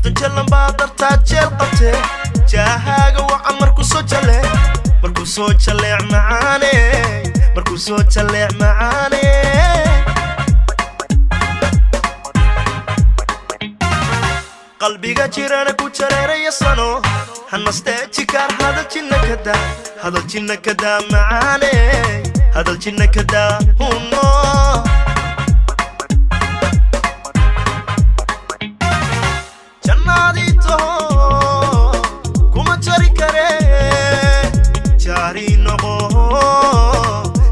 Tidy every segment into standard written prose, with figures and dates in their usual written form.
soddon jalan baa dartaa jeel qabtee jaahaaga wacan markuu soo jaleec macaane markuu soo jaleec macaane qalbiga jirana ku jareeraya sano hanastee jikaar hadal jinna kada macaane hadal jinna kada hunno jannadito kuma jari kare jari noqo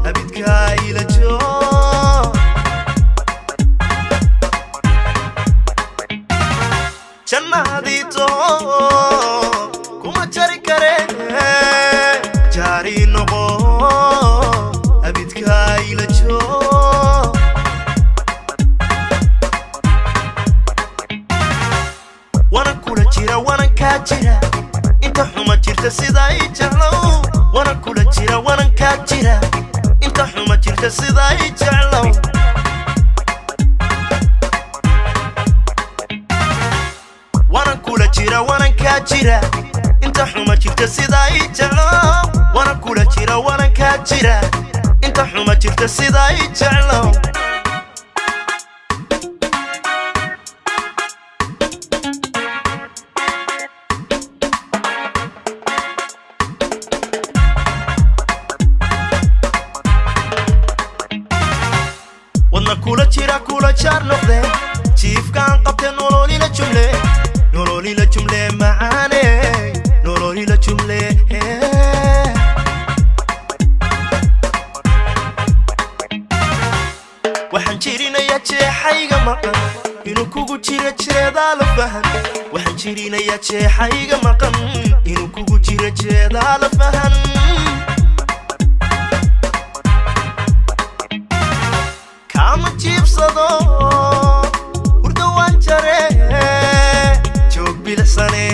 abidka ila joo jannadito kuma jari kare jari noqo abidka ila joo wana kula jira wana ka jira inta xuma jirta sida ay jeclow wana kula jira wana ka jira inta xuma jirta sida ay jeclow wana kula jira wana ka jira inta xuma jirta sida ay jeclow wana kula jira wana ka jira inta xuma jirta sida ay jeclow wadna kula jira kula jaar noqde jiifkaan qabte nololila jumle macaane nololila jumle waxaan jirinayaa jeexayga maqan inuu kugu jira jeedaa la fahan waxaan jirinayaa jeexayga maqan inuu kugu jira jeedaa la fahan kama jiibsado hurda waan jare joog bilisane